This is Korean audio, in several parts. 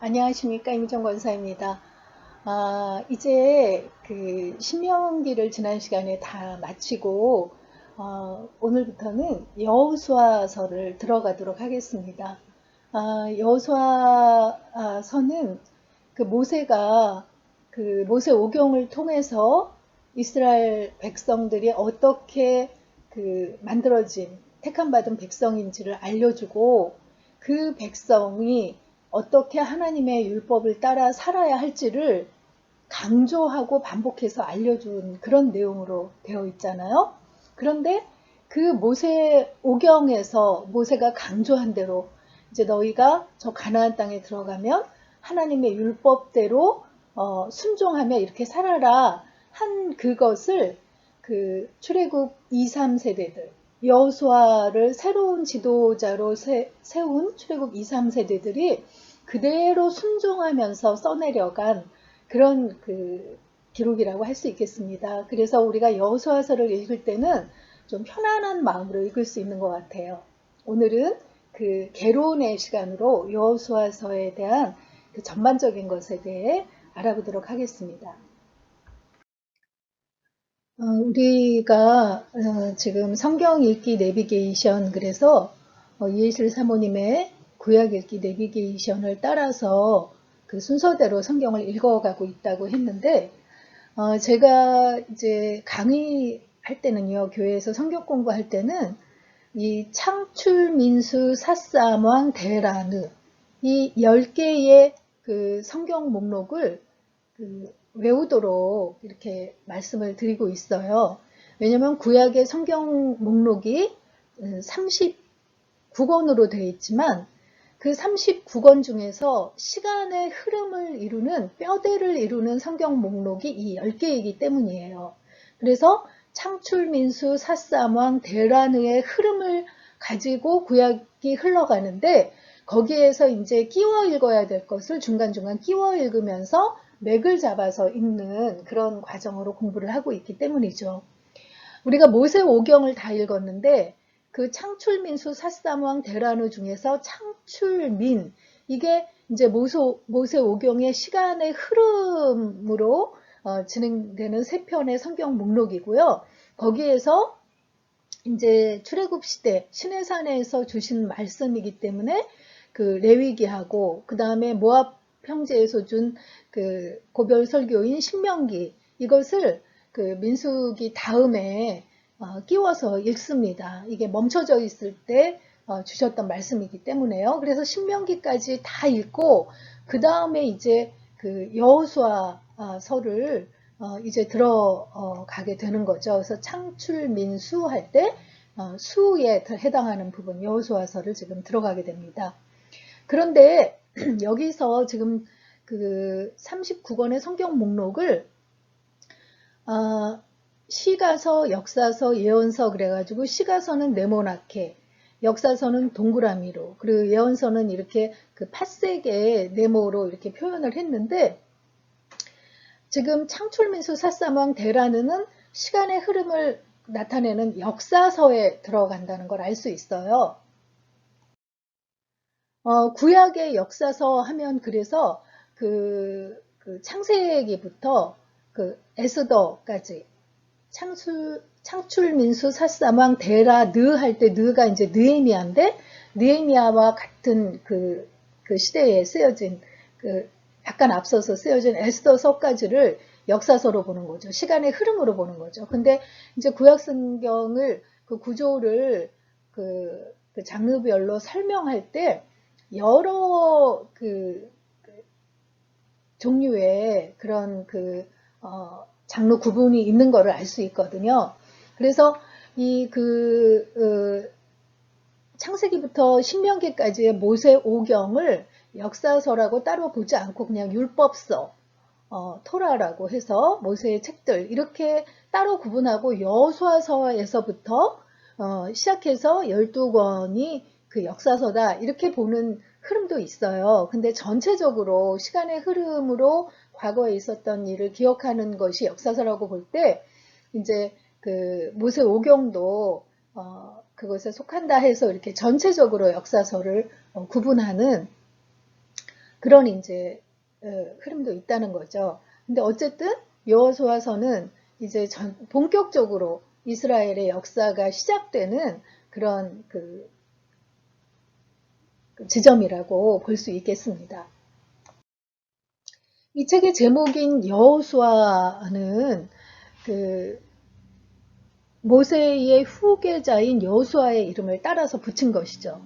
안녕하십니까, 임정 권사입니다. 이제 그 신명기를 지난 시간에 다 마치고 오늘부터는 여호수아서를 들어가도록 하겠습니다. 여호수아서는 그 모세가 그 모세 오경을 통해서 이스라엘 백성들이 어떻게 그 만들어진 택함 받은 백성인지를 알려주고 그 백성이 어떻게 하나님의 율법을 따라 살아야 할지를 강조하고 반복해서 알려준 그런 내용으로 되어 있잖아요. 그런데 그 모세 오경에서 모세가 강조한 대로 이제 너희가 저 가나안 땅에 들어가면 하나님의 율법대로 순종하며 이렇게 살아라 한 그것을 그 출애굽 2, 3세대들 여호수아를 새로운 지도자로 세운 출애굽 2, 3세대들이 그대로 순종하면서 써내려간 그런 그 기록이라고 할 수 있겠습니다. 그래서 우리가 여호수아서를 읽을 때는 좀 편안한 마음으로 읽을 수 있는 것 같아요. 오늘은 그 개론의 시간으로 여호수아서에 대한 그 전반적인 것에 대해 알아보도록 하겠습니다. 우리가 지금 성경 읽기 내비게이션 그래서 이해실 사모님의 구약 읽기 내비게이션을 따라서 그 순서대로 성경을 읽어가고 있다고 했는데 제가 이제 강의할 때는요, 교회에서 성경 공부할 때는 이 창출, 민수, 사사왕, 대라느 이 10개의 그 성경 목록을 그 외우도록 이렇게 말씀을 드리고 있어요. 왜냐하면 구약의 성경 목록이 39권으로 되어 있지만 그 39권 중에서 시간의 흐름을 이루는 뼈대를 이루는 성경 목록이 이 10개이기 때문이에요. 그래서 창출, 민수, 사사왕, 대란의 흐름을 가지고 구약이 흘러가는데 거기에서 이제 끼워 읽어야 될 것을 중간중간 끼워 읽으면서 맥을 잡아서 읽는 그런 과정으로 공부를 하고 있기 때문이죠. 우리가 모세 오경을 다 읽었는데 그 창출민수 사사왕 대란우 중에서 창출민 이게 이제 모세 오경의 시간의 흐름으로 진행되는 세 편의 성경 목록이고요. 거기에서 이제 출애굽 시대 시내산에서 주신 말씀이기 때문에 그 레위기하고 그 다음에 모압 형제에서 준 그 고별 설교인 신명기 이것을 그 민수기 다음에 끼워서 읽습니다. 이게 멈춰져 있을 때 주셨던 말씀이기 때문에요. 그래서 신명기까지 다 읽고 그 다음에 이제 그 여호수아서를 이제 들어가게 되는 거죠. 그래서 창출 민수 할 때 수에 해당하는 부분 여호수아서를 지금 들어가게 됩니다. 그런데 여기서 지금 그 39권의 성경 목록을 시가서, 역사서, 예언서 그래가지고 시가서는 네모나게, 역사서는 동그라미로, 그리고 예언서는 이렇게 그 팥색의 네모로 이렇게 표현을 했는데 지금 창출민수 사사왕 대라는은 시간의 흐름을 나타내는 역사서에 들어간다는 걸 알 수 있어요. 구약의 역사서 하면 그래서 그 창세기부터 그 에스더까지 창출민수 사사왕 데라 느 할 때 느가 이제 느헤미야인데 느헤미야와 같은 그 시대에 쓰여진 그 약간 앞서서 쓰여진 에스더서까지를 역사서로 보는 거죠. 시간의 흐름으로 보는 거죠. 근데 이제 구약 성경을 그 구조를 그 장르별로 설명할 때 여러 그 종류의 그런 장르 구분이 있는 거를 알 수 있거든요. 그래서 이 창세기부터 신명기까지의 모세 오경을 역사서라고 따로 보지 않고 그냥 율법서, 토라라고 해서 모세의 책들 이렇게 따로 구분하고 여호수아서에서부터 시작해서 12권이 그 역사서다 이렇게 보는 흐름도 있어요. 근데 전체적으로 시간의 흐름으로 과거에 있었던 일을 기억하는 것이 역사서라고 볼 때 이제 그 모세 오경도 그것에 속한다 해서 이렇게 전체적으로 역사서를 구분하는 그런 이제 흐름도 있다는 거죠. 근데 어쨌든 여호수아서는 이제 본격적으로 이스라엘의 역사가 시작되는 그런 그 지점이라고 볼 수 있겠습니다. 이 책의 제목인 여호수아는 그 모세의 후계자인 여호수아의 이름을 따라서 붙인 것이죠.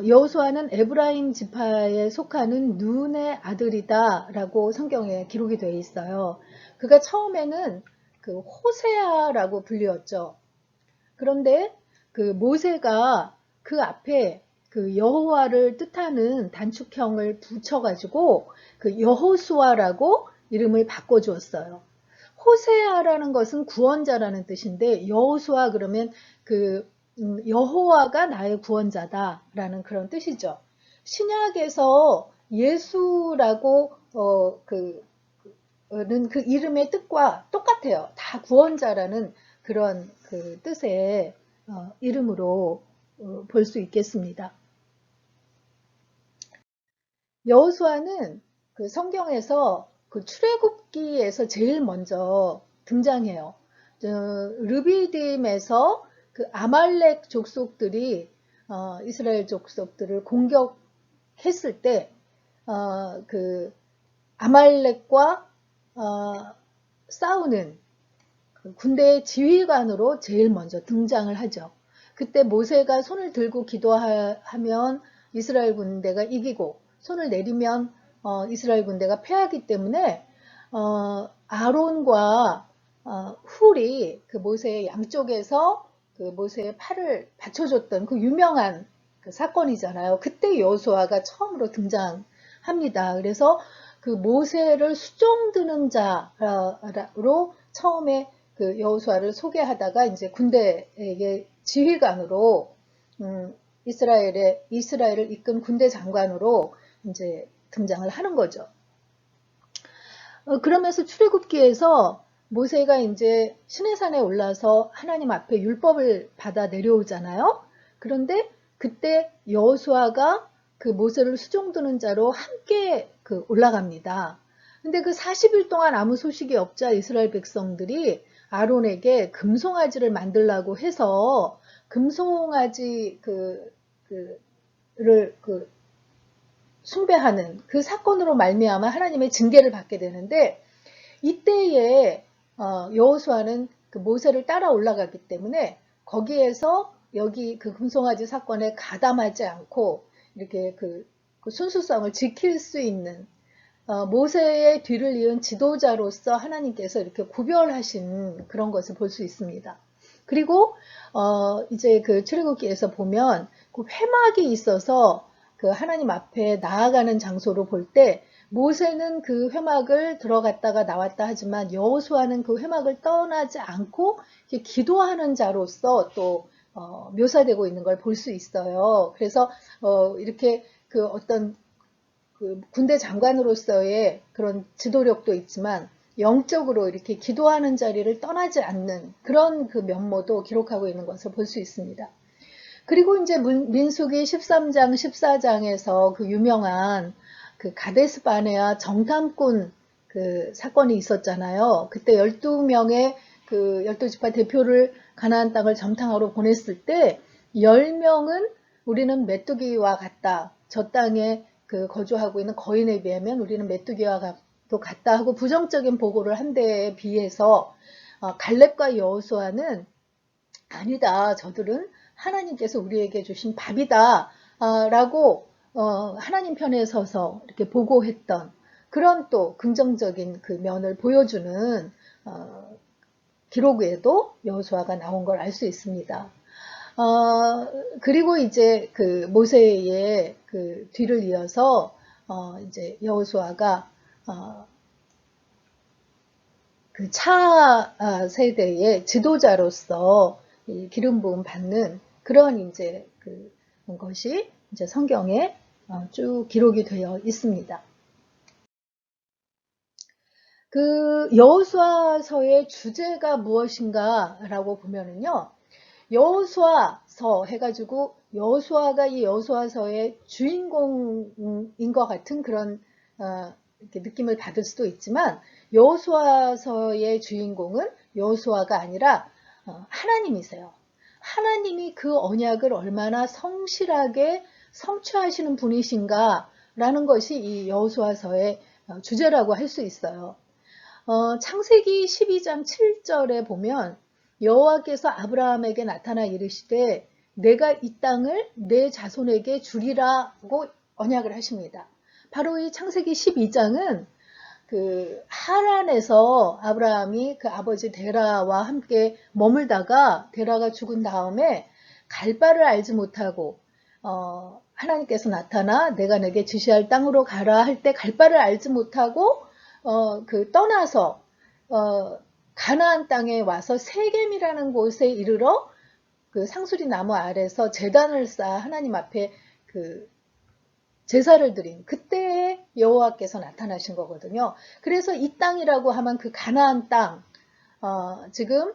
여호수아는 에브라임 지파에 속하는 눈의 아들이다라고 성경에 기록이 되어 있어요. 그가 처음에는 그 호세아라고 불리었죠. 그런데 그 모세가 그 앞에 그 여호와를 뜻하는 단축형을 붙여가지고 그 여호수아라고 이름을 바꿔주었어요. 호세아라는 것은 구원자라는 뜻인데 여호수아 그러면 그 여호와가 나의 구원자다라는 그런 뜻이죠. 신약에서 예수라고 그 이름의 뜻과 똑같아요. 다 구원자라는 그런 그 뜻의 이름으로 볼 수 있겠습니다. 여호수아는 그 성경에서 그 출애굽기에서 제일 먼저 등장해요. 르비딤에서 그 아말렉 족속들이 이스라엘 족속들을 공격했을 때 그 아말렉과 싸우는 그 군대의 지휘관으로 제일 먼저 등장을 하죠. 그때 모세가 손을 들고 기도하면 이스라엘 군대가 이기고 손을 내리면 이스라엘 군대가 패하기 때문에 아론과 훌이 그 모세의 양쪽에서 그 모세의 팔을 받쳐줬던 그 유명한 그 사건이잖아요. 그때 여호수아가 처음으로 등장합니다. 그래서 그 모세를 수종드는 자로 처음에 그 여호수아를 소개하다가 이제 군대의 지휘관으로 이스라엘을 이끈 군대 장관으로 이제 등장을 하는 거죠. 그러면서 출애굽기에서 모세가 이제 시내산에 올라서 하나님 앞에 율법을 받아 내려오잖아요. 그런데 그때 여호수아가 그 모세를 수종드는 자로 함께 그 올라갑니다. 근데 그 40일 동안 아무 소식이 없자 이스라엘 백성들이 아론에게 금송아지를 만들라고 해서 금송아지 를 숭배하는 그 사건으로 말미암아 하나님의 징계를 받게 되는데 이때에 여호수아는 그 모세를 따라 올라가기 때문에 거기에서 여기 그 금송아지 사건에 가담하지 않고 이렇게 그 순수성을 지킬 수 있는 모세의 뒤를 이은 지도자로서 하나님께서 이렇게 구별하신 그런 것을 볼 수 있습니다. 그리고 이제 그 출애굽기에서 보면 그 회막이 있어서 그 하나님 앞에 나아가는 장소로 볼 때 모세는 그 회막을 들어갔다가 나왔다 하지만 여호수아는 그 회막을 떠나지 않고 기도하는 자로서 또 묘사되고 있는 걸 볼 수 있어요. 그래서 이렇게 그 어떤 그 군대 장관으로서의 그런 지도력도 있지만 영적으로 이렇게 기도하는 자리를 떠나지 않는 그런 그 면모도 기록하고 있는 것을 볼 수 있습니다. 그리고 이제 민수기 13장, 14장에서 그 유명한 그 가데스 바네아 정탐꾼 그 사건이 있었잖아요. 그때 12명의 그 12지파 대표를 가나안 땅을 정탐하러 보냈을 때 10명은 우리는 메뚜기와 같다. 저 땅에 그 거주하고 있는 거인에 비하면 우리는 메뚜기와 도 같다 하고 부정적인 보고를 한 데에 비해서 갈렙과 여호수아는 아니다. 저들은 하나님께서 우리에게 주신 밥이다. 라고 하나님 편에 서서 이렇게 보고했던 그런 또 긍정적인 그 면을 보여주는 기록에도 여호수아가 나온 걸 알 수 있습니다. 그리고 이제 그 모세의 그 뒤를 이어서 이제 여호수아가 그 차 세대의 지도자로서 기름 부음 받는 그런 이제 그 것이 이제 성경에 쭉 기록이 되어 있습니다. 그 여호수아서의 주제가 무엇인가라고 보면은요. 여호수아서 해가지고 여호수아가 이 여호수아서의 주인공인 것 같은 그런 이렇게 느낌을 받을 수도 있지만, 여호수아서의 주인공은 여호수아가 아니라 하나님이세요. 하나님이 그 언약을 얼마나 성실하게 성취하시는 분이신가 라는 것이 이 여호수아서의 주제라고 할 수 있어요. 창세기 12장 7절에 보면 여호와께서 아브라함에게 나타나 이르시되 내가 이 땅을 내 자손에게 주리라고 언약을 하십니다. 바로 이 창세기 12장은 그 하란에서 아브라함이 그 아버지 데라와 함께 머물다가 데라가 죽은 다음에 갈 바를 알지 못하고 하나님께서 나타나 내가 내게 지시할 땅으로 가라 할 때 갈 바를 알지 못하고 그 떠나서 가나안 땅에 와서 세겜이라는 곳에 이르러 그 상수리 나무 아래서 제단을 쌓아 하나님 앞에 그 제사를 드린 그때에 여호와께서 나타나신 거거든요. 그래서 이 땅이라고 하면 그 가나안 땅, 지금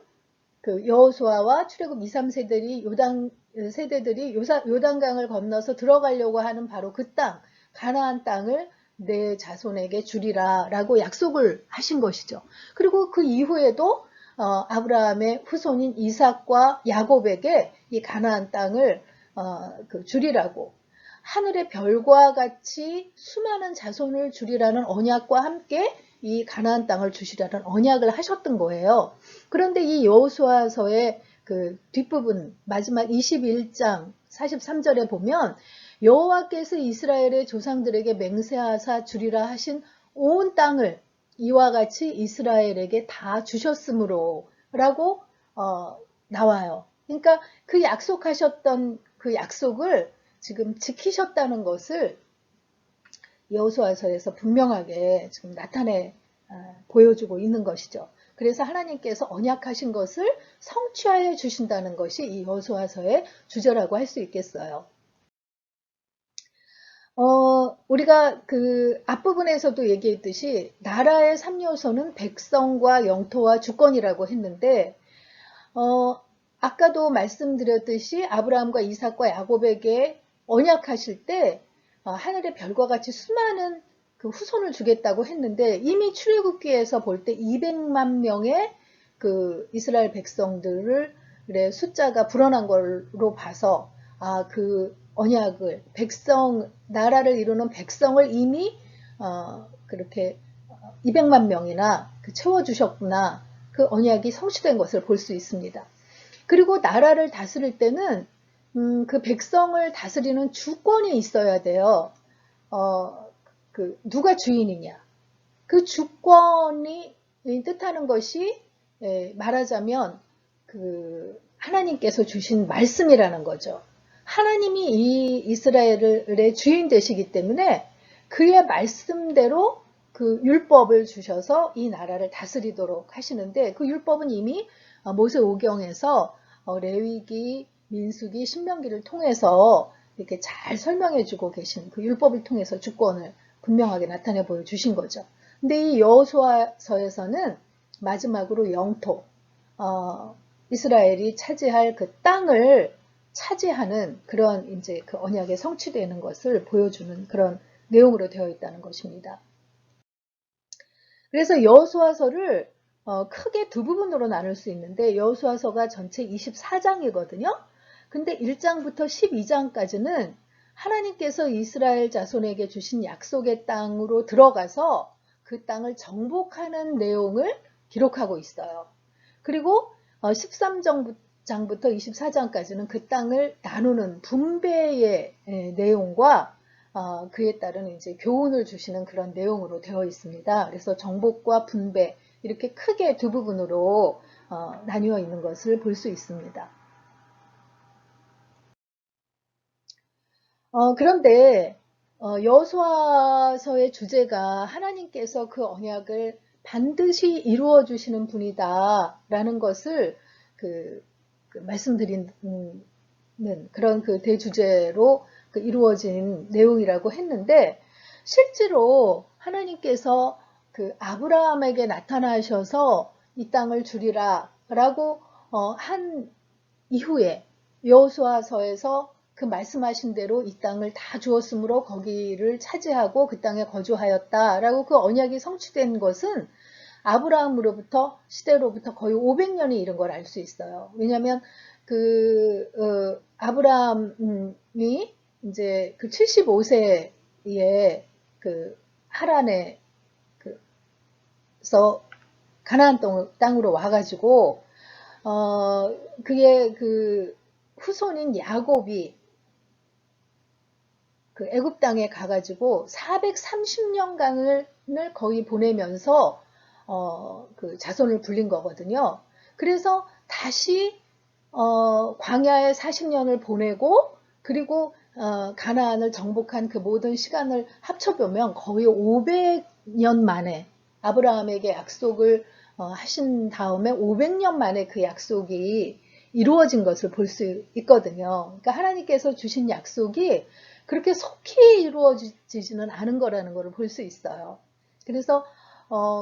그 여호수아와 출애굽 2, 3세들이 요단강을 건너서 들어가려고 하는 바로 그 땅, 가나안 땅을 내 자손에게 주리라 라고 약속을 하신 것이죠. 그리고 그 이후에도 아브라함의 후손인 이삭과 야곱에게 이 가나안 땅을 주리라고, 하늘의 별과 같이 수많은 자손을 주리라는 언약과 함께 이 가나안 땅을 주시라는 언약을 하셨던 거예요. 그런데 이 여호수아서의 그 뒷부분 마지막 21장 43절에 보면 여호와께서 이스라엘의 조상들에게 맹세하사 주리라 하신 온 땅을 이와 같이 이스라엘에게 다 주셨으므로 라고 나와요. 그러니까 그 약속하셨던 그 약속을 지금 지키셨다는 것을 여호수아서에서 분명하게 지금 나타내 보여주고 있는 것이죠. 그래서 하나님께서 언약하신 것을 성취하여 주신다는 것이 이 여호수아서의 주제라고 할 수 있겠어요. 우리가 그 앞부분에서도 얘기했듯이 나라의 3요소는 백성과 영토와 주권이라고 했는데, 아까도 말씀드렸듯이 아브라함과 이삭과 야곱에게 언약하실 때 하늘의 별과 같이 수많은 그 후손을 주겠다고 했는데, 이미 출애굽기에서 볼 때 200만 명의 그 이스라엘 백성들의 숫자가 불어난 걸로 봐서 그 언약을 나라를 이루는 백성을 이미 그렇게 200만 명이나 채워주셨구나, 그 언약이 성취된 것을 볼 수 있습니다. 그리고 나라를 다스릴 때는 그 백성을 다스리는 주권이 있어야 돼요. 누가 주인이냐, 그 주권이 뜻하는 것이 말하자면 그 하나님께서 주신 말씀이라는 거죠. 하나님이 이 이스라엘의 주인 되시기 때문에 그의 말씀대로 그 율법을 주셔서 이 나라를 다스리도록 하시는데, 그 율법은 이미 모세오경에서 레위기, 민수기, 신명기를 통해서 이렇게 잘 설명해 주고 계신 그 율법을 통해서 주권을 분명하게 나타내 보여주신 거죠. 근데 이 여호수아서에서는 마지막으로 영토, 이스라엘이 차지할 그 땅을 차지하는 그런 이제 그 언약의 성취되는 것을 보여주는 그런 내용으로 되어 있다는 것입니다. 그래서 여호수아서를 크게 두 부분으로 나눌 수 있는데, 여호수아서가 전체 24장이거든요. 근데 1장부터 12장까지는 하나님께서 이스라엘 자손에게 주신 약속의 땅으로 들어가서 그 땅을 정복하는 내용을 기록하고 있어요. 그리고 13장부터 24장까지는 그 땅을 나누는 분배의 내용과 그에 따른 이제 교훈을 주시는 그런 내용으로 되어 있습니다. 그래서 정복과 분배, 이렇게 크게 두 부분으로 나뉘어 있는 것을 볼 수 있습니다. 그런데 여호수아서의 주제가 하나님께서 그 언약을 반드시 이루어 주시는 분이다 라는 것을 말씀드리는 그런 그 대주제로 이루어진 내용이라고 했는데, 실제로 하나님께서 그 아브라함에게 나타나셔서 이 땅을 주리라 라고 한 이후에 여호수아서에서 그 말씀하신 대로 이 땅을 다 주었으므로 거기를 차지하고 그 땅에 거주하였다라고 그 언약이 성취된 것은 아브라함으로부터 시대로부터 거의 500년이 이른 걸 알 수 있어요. 왜냐하면 아브라함이 이제 그 75세에 그 하란에서 가나안 땅으로 와가지고 그게 그 후손인 야곱이 그 애굽 땅에 가가지고 430년간을 거의 보내면서 그 자손을 불린 거거든요. 그래서 다시 광야에 40년을 보내고 그리고 가나안을 정복한 그 모든 시간을 합쳐보면 거의 500년 만에 아브라함에게 약속을 하신 다음에 500년 만에 그 약속이 이루어진 것을 볼 수 있거든요. 그러니까 하나님께서 주신 약속이 그렇게 속히 이루어지지는 않은 거라는 것을 볼 수 있어요. 그래서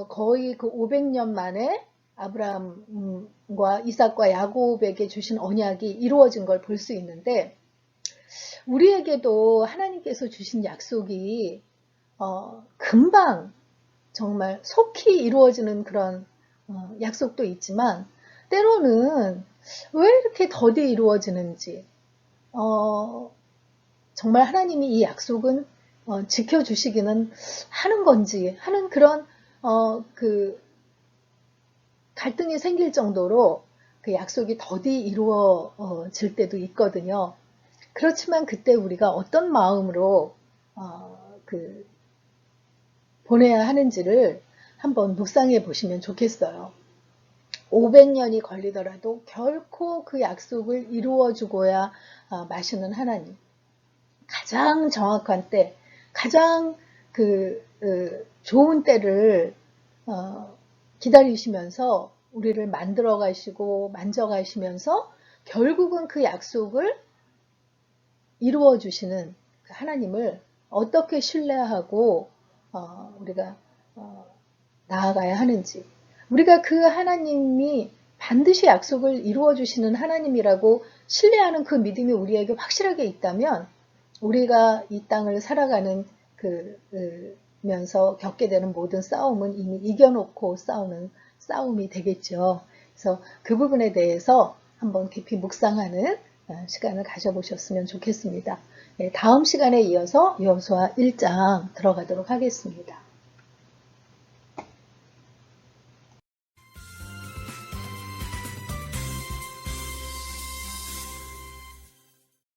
거의 그 500년 만에 아브라함과 이삭과 야곱에게 주신 언약이 이루어진 걸 볼 수 있는데 우리에게도 하나님께서 주신 약속이 금방 정말 속히 이루어지는 그런 약속도 있지만 때로는 왜 이렇게 더디 이루어지는지 정말 하나님이 이 약속은 지켜주시기는 하는 건지 하는 그런 그 갈등이 생길 정도로 그 약속이 더디 이루어질 때도 있거든요. 그렇지만 그때 우리가 어떤 마음으로 그 보내야 하는지를 한번 묵상해 보시면 좋겠어요. 500년이 걸리더라도 결코 그 약속을 이루어 주고야 마시는 하나님. 가장 정확한 때, 가장 좋은 때를 기다리시면서 우리를 만들어 가시고 만져 가시면서 결국은 그 약속을 이루어 주시는 그 하나님을 어떻게 신뢰하고 우리가 나아가야 하는지, 우리가 그 하나님이 반드시 약속을 이루어 주시는 하나님이라고 신뢰하는 그 믿음이 우리에게 확실하게 있다면 우리가 이 땅을 살아가는 면서 겪게 되는 모든 싸움은 이미 이겨놓고 싸우는 싸움이 되겠죠. 그래서 그 부분에 대해서 한번 깊이 묵상하는 시간을 가져보셨으면 좋겠습니다. 다음 시간에 이어서 여호수아 1장 들어가도록 하겠습니다.